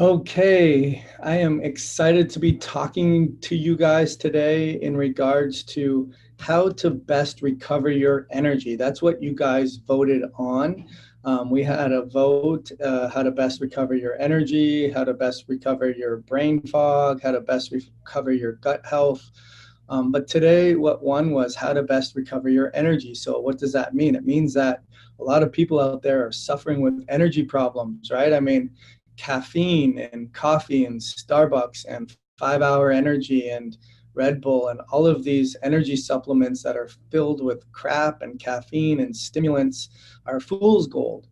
Okay, I am excited to be talking to you guys today in regards to how to best recover your energy. That's what you guys voted on. We had a vote, how to best recover your energy, how to best recover your brain fog, how to best recover your gut health. But today, what won was how to best recover your energy. So, what does that mean? It means that a lot of people out there are suffering with energy problems, right? I mean, caffeine and coffee and Starbucks and 5 Hour Energy and Red Bull and all of these energy supplements that are filled with crap and caffeine and stimulants are fool's gold.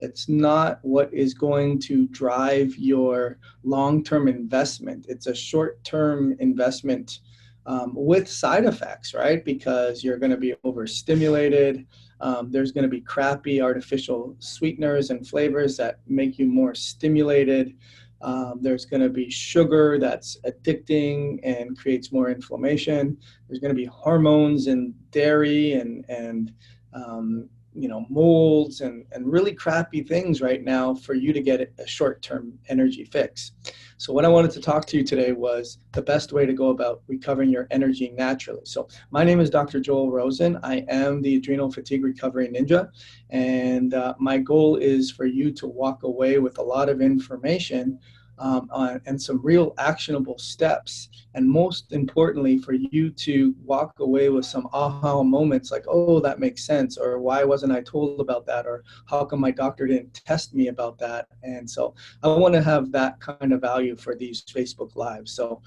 It's not what is going to drive your long-term investment. It's a short-term investment with side effects, right? Because you're going to be overstimulated. There's going to be crappy artificial sweeteners and flavors that make you more stimulated. There's going to be sugar that's addicting and creates more inflammation. There's going to be hormones in dairy and molds and really crappy things right now for you to get a short-term energy fix. So what I wanted to talk to you today was the best way to go about recovering your energy naturally. So my name is Dr. Joel Rosen. I am the Adrenal Fatigue Recovery Ninja, and my goal is for you to walk away with a lot of information and some real actionable steps. And most importantly, for you to walk away with some aha moments like, oh, that makes sense, or why wasn't I told about that, or how come my doctor didn't test me about that? And so I want to have that kind of value for these Facebook Lives. So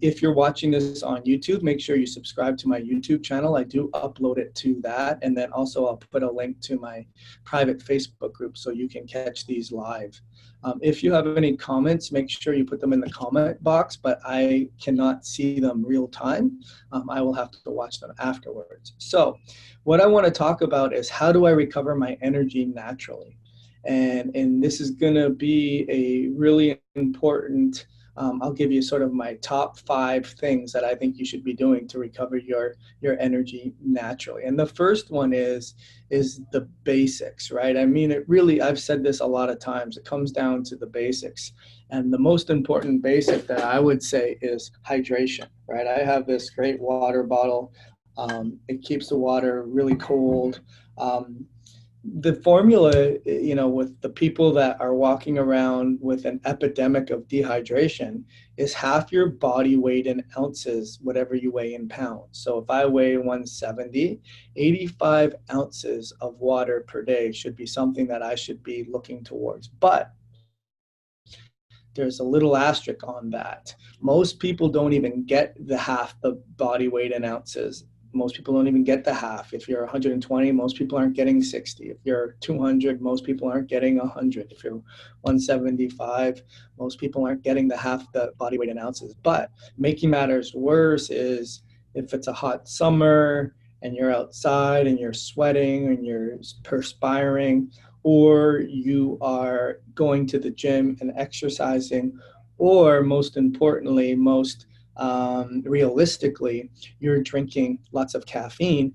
if you're watching this on YouTube, make sure you subscribe to my YouTube channel. I do upload it to that. And then also I'll put a link to my private Facebook group so you can catch these live. If you have any comments, make sure you put them in the comment box, but I cannot see them real time. I will have to watch them afterwards. So what I want to talk about is how do I recover my energy naturally? And this is going to be a really important, I'll give you sort of my top 5 things that I think you should be doing to recover your energy naturally. And the first one is the basics, right? I mean, it really, I've said this a lot of times, it comes down to the basics. And the most important basic that I would say is hydration, right? I have this great water bottle. It keeps the water really cold. The formula, with the people that are walking around with an epidemic of dehydration is half your body weight in ounces, whatever you weigh in pounds. So if I weigh 170, 85 ounces of water per day should be something that I should be looking towards. But there's a little asterisk on that. Most people don't even get the half the body weight in ounces. Most people don't even get the half. If you're 120, most people aren't getting 60. If you're 200, most people aren't getting 100. If you're 175, most people aren't getting the half the body weight in ounces. But making matters worse is if it's a hot summer and you're outside and you're sweating and you're perspiring, or you are going to the gym and exercising, or most importantly, most realistically, you're drinking lots of caffeine,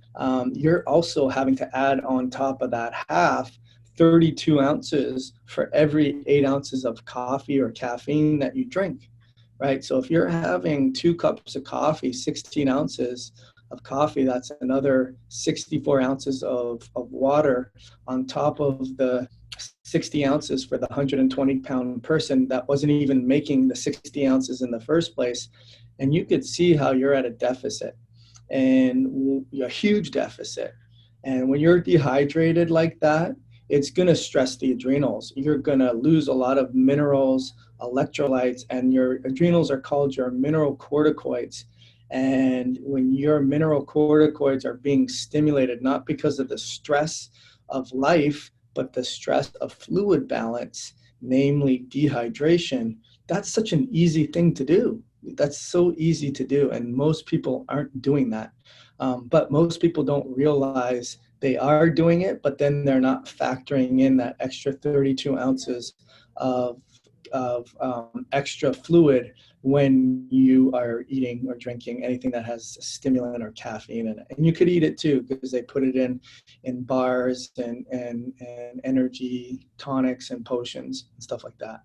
you're also having to add on top of that half 32 ounces for every 8 ounces of coffee or caffeine that you drink, right? So if you're having 2 cups of coffee, 16 ounces of coffee, that's another 64 ounces of water on top of the 60 ounces for the 120-pound person that wasn't even making the 60 ounces in the first place. And you could see how you're at a deficit, and a huge deficit. And when you're dehydrated like that, it's going to stress the adrenals. You're going to lose a lot of minerals, electrolytes, and your adrenals are called your mineral corticoids. And when your mineral corticoids are being stimulated, not because of the stress of life, but the stress of fluid balance, namely dehydration, that's such an easy thing to do. That's so easy to do, and most people aren't doing that. But most people don't realize they are doing it, but then they're not factoring in that extra 32 ounces of of extra fluid when you are eating or drinking anything that has stimulant or caffeine in it. And you could eat it too, because they put it in bars and energy tonics and potions and stuff like that.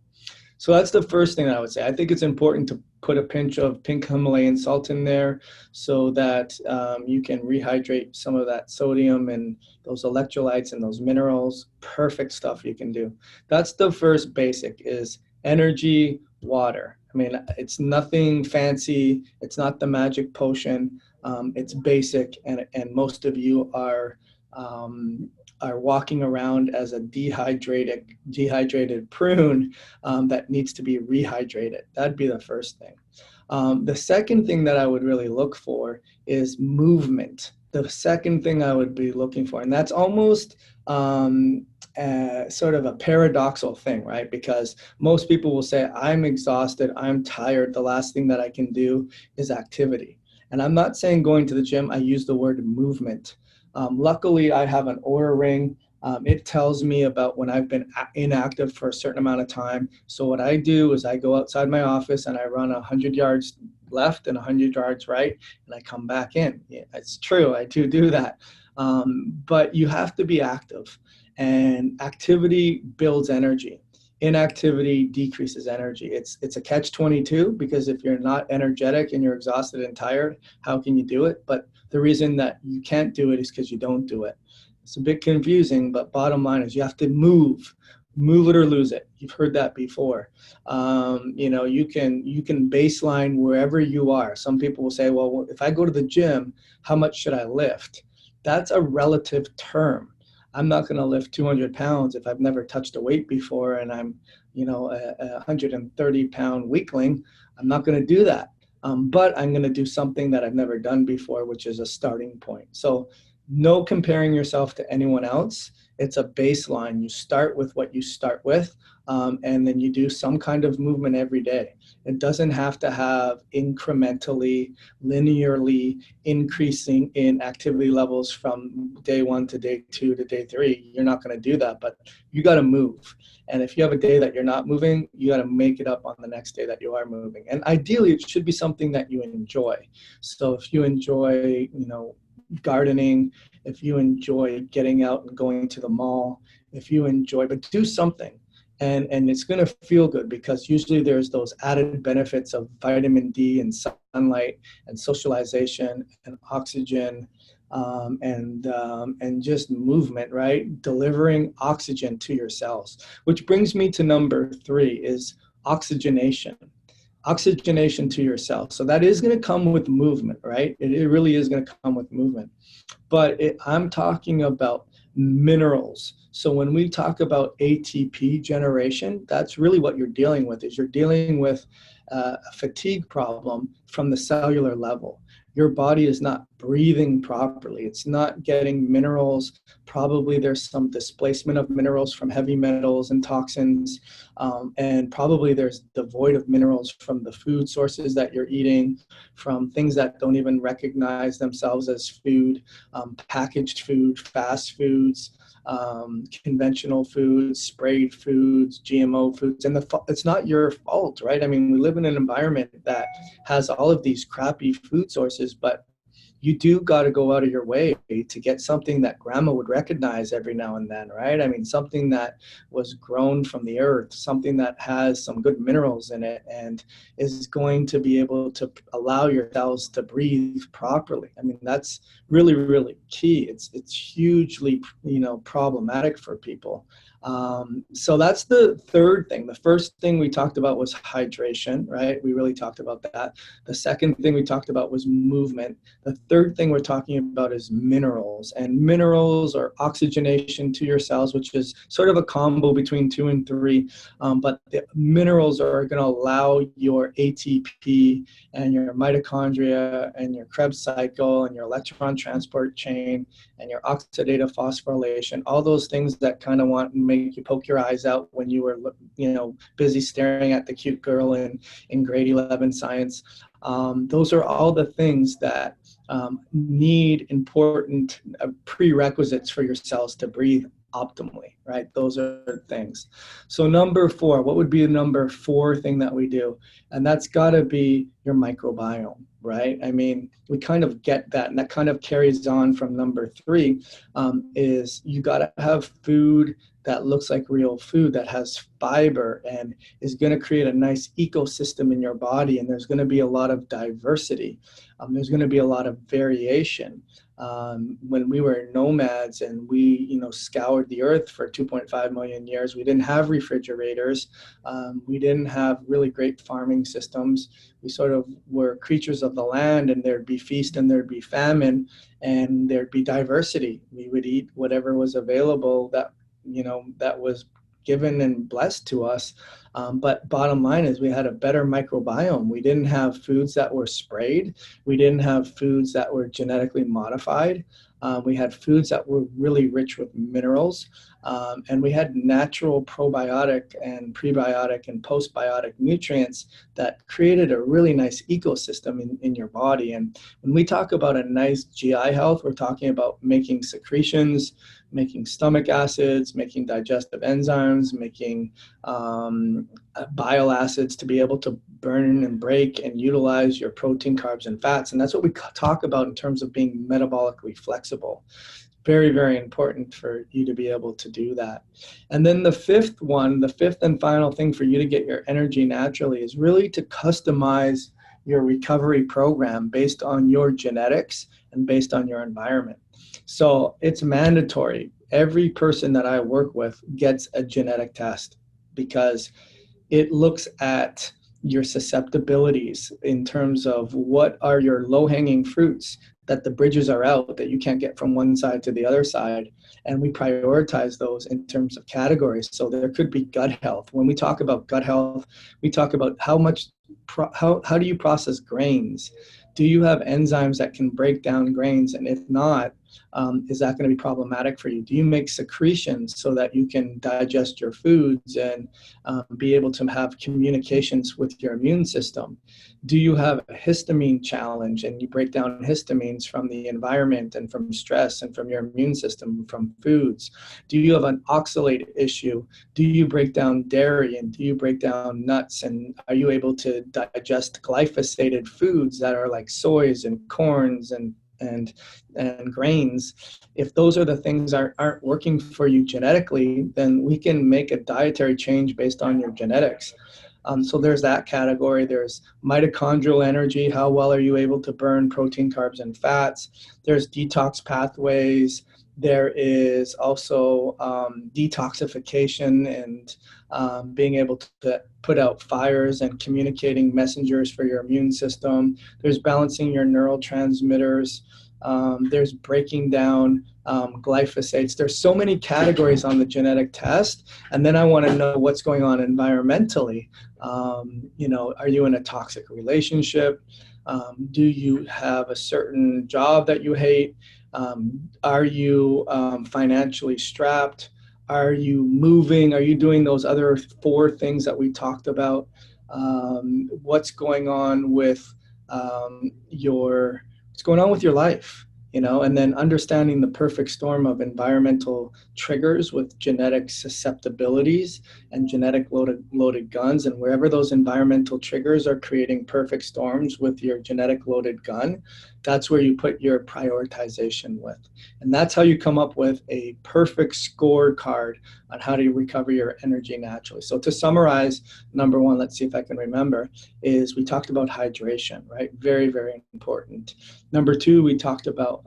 So that's the first thing that I would say. I think it's important to put a pinch of pink Himalayan salt in there so that you can rehydrate some of that sodium and those electrolytes and those minerals. Perfect stuff you can do. That's the first basic, is energy, water. I mean, it's nothing fancy. It's not the magic potion. It's basic, and most of you are walking around as a dehydrated prune that needs to be rehydrated. That'd be the first thing. The second thing that I would really look for is movement. The second thing I would be looking for, and that's almost sort of a paradoxical thing, right? Because most people will say, I'm exhausted, I'm tired, the last thing that I can do is activity. And I'm not saying going to the gym, I use the word movement. Luckily, I have an Oura ring. It tells me about when I've been inactive for a certain amount of time. So what I do is I go outside my office and I run 100 yards left and 100 yards right, and I come back in. Yeah, it's true, I do that. But you have to be active, and activity builds energy. Inactivity decreases energy. It's a catch-22, because if you're not energetic and you're exhausted and tired, how can you do it? But the reason that you can't do it is because you don't do it. It's a bit confusing, but bottom line is you have to move it or lose it. You've heard that before. You can baseline wherever you are. Some people will say, well, if I go to the gym, how much should I lift? That's a relative term. I'm not going to lift 200 pounds if I've never touched a weight before and I'm, a 130-pound weakling. I'm not going to do that. But I'm going to do something that I've never done before, which is a starting point. So no comparing yourself to anyone else. It's a baseline. You start with what you start with, and then you do some kind of movement every day. It doesn't have to have incrementally, linearly increasing in activity levels from day 1 to day 2 to day 3. You're not going to do that, but you got to move. And if you have a day that you're not moving, you got to make it up on the next day that you are moving. And ideally, it should be something that you enjoy. So if you enjoy, gardening, if you enjoy getting out and going to the mall, if you enjoy, but do something. And it's going to feel good, because usually there's those added benefits of vitamin D and sunlight and socialization and oxygen, and just movement, right? Delivering oxygen to your cells, which brings me to number 3, is oxygenation to your cells. So that is going to come with movement, right? It really is going to come with movement. But I'm talking about minerals. So when we talk about ATP generation, that's really what you're dealing with, is you're dealing with a fatigue problem from the cellular level. Your body is not breathing properly. It's not getting minerals. Probably there's some displacement of minerals from heavy metals and toxins. And probably there's devoid of minerals from the food sources that you're eating, from things that don't even recognize themselves as food, packaged food, fast foods, conventional foods, sprayed foods, GMO foods. And it's not your fault, right? I mean, we live in an environment that has all of these crappy food sources, but you do got to go out of your way to get something that grandma would recognize every now and then, right? I mean, something that was grown from the earth, something that has some good minerals in it and is going to be able to allow your cells to breathe properly. I mean, that's really, really key. It's hugely, problematic for people. So that's the third thing. The first thing we talked about was hydration, right? We really talked about that. The second thing we talked about was movement. The third thing we're talking about is minerals, and minerals are oxygenation to your cells, which is sort of a combo between 2 and 3. But the minerals are going to allow your ATP and your mitochondria and your Krebs cycle and your electron transport chain and your oxidative phosphorylation, all those things that kind of want to make you poke your eyes out when you were, busy staring at the cute girl in grade 11 science. Those are all the things that need important prerequisites for your cells to breathe optimally, right? Those are things. So number four, what would be the number four thing that we do? And that's got to be your microbiome, right? I mean, we kind of get that, and that kind of carries on from number three, is you got to have food that looks like real food, that has fiber and is going to create a nice ecosystem in your body. And there's going to be a lot of diversity. There's going to be a lot of variation. When we were nomads and we, scoured the earth for 2.5 million years, we didn't have refrigerators. We didn't have really great farming systems. We sort of were creatures of the land, and there'd be feast and there'd be famine, and there'd be diversity. We would eat whatever was available that was given and blessed to us. But bottom line is we had a better microbiome. We didn't have foods that were sprayed. We didn't have foods that were genetically modified. We had foods that were really rich with minerals. And we had natural probiotic and prebiotic and postbiotic nutrients that created a really nice ecosystem in your body. And when we talk about a nice GI health, we're talking about making secretions, making stomach acids, making digestive enzymes, making bile acids to be able to burn and break and utilize your protein, carbs, and fats. And that's what we talk about in terms of being metabolically flexible. Very, very important for you to be able to do that. And then the fifth and final thing for you to get your energy naturally is really to customize your recovery program based on your genetics and based on your environment. So it's mandatory. Every person that I work with gets a genetic test because it looks at your susceptibilities in terms of what are your low-hanging fruits, that the bridges are out, that you can't get from one side to the other side. And we prioritize those in terms of categories. So there could be gut health. When we talk about gut health, we talk about how do you process grains? Do you have enzymes that can break down grains? And if not, is that going to be problematic for you? Do you make secretions so that you can digest your foods and be able to have communications with your immune system? Do you have a histamine challenge and you break down histamines from the environment and from stress and from your immune system, from foods? Do you have an oxalate issue? Do you break down dairy and do you break down nuts? And are you able to digest glyphosated foods that are like soys and corns and grains? If those are the things that aren't working for you genetically, then we can make a dietary change based on your genetics. So there's that category. There's mitochondrial energy. How well are you able to burn protein, carbs, and fats? There's detox pathways. There is also detoxification and being able to put out fires and communicating messengers for your immune system. There's balancing your neurotransmitters. There's breaking down glyphosates. There's so many categories on the genetic test. And then I want to know what's going on environmentally. Are you in a toxic relationship? Do you have a certain job that you hate? Are you financially strapped? Are you moving? Are you doing those other four things that we talked about? What's going on with your life? And then understanding the perfect storm of environmental triggers with genetic susceptibilities and genetic loaded guns. And wherever those environmental triggers are creating perfect storms with your genetic loaded gun, that's where you put your prioritization with. And that's how you come up with a perfect scorecard on how to recover your energy naturally. So to summarize, number one, let's see if I can remember, is we talked about hydration, right? Very, very important. Number two, we talked about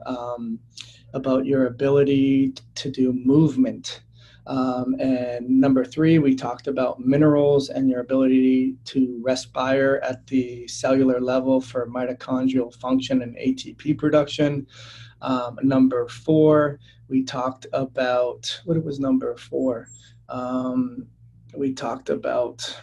your ability to do movement. And number three, we talked about minerals and your ability to respire at the cellular level for mitochondrial function and ATP production. Number four, we talked about, what was number four? We talked about,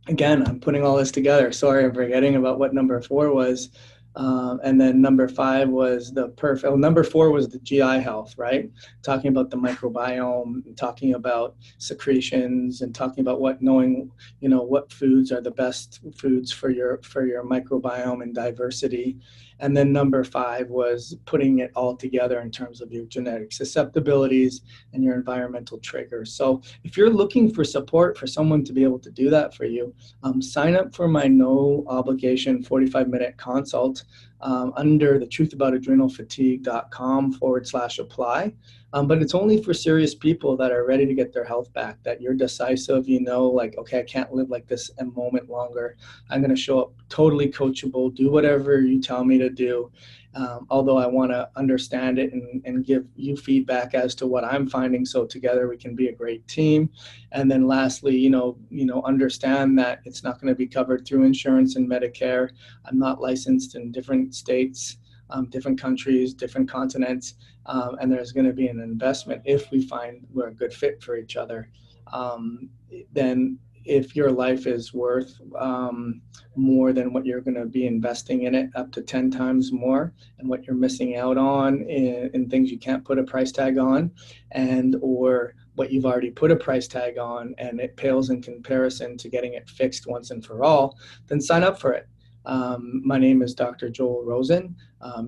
again, I'm putting all this together. Sorry, I'm forgetting about what number four was. And then number 5 was the perfect, number 4 was the GI health, right? Talking about the microbiome, talking about secretions, and talking about knowing, what foods are the best foods for your microbiome and diversity. And then number 5 was putting it all together in terms of your genetic susceptibilities and your environmental triggers. So if you're looking for support for someone to be able to do that for you, sign up for my no obligation 45-minute consult under the truthaboutadrenalfatigue.com/apply. But it's only for serious people that are ready to get their health back, that you're decisive, like, okay, I can't live like this a moment longer. I'm going to show up totally coachable, do whatever you tell me to do. Although I want to understand it and give you feedback as to what I'm finding, so together we can be a great team. And then lastly, understand that it's not going to be covered through insurance and Medicare. I'm not licensed in different states, different countries, different continents, and there's going to be an investment if we find we're a good fit for each other. Then if your life is worth more than what you're going to be investing in it, up to 10 times more, and what you're missing out on in things you can't put a price tag on, and or what you've already put a price tag on and it pales in comparison to getting it fixed once and for all, then sign up for it. My name is Dr. Joel Rosen.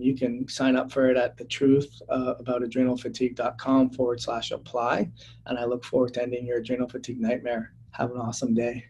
You can sign up for it at the truthaboutadrenalfatigue.com/apply. And I look forward to ending your adrenal fatigue nightmare. Have an awesome day.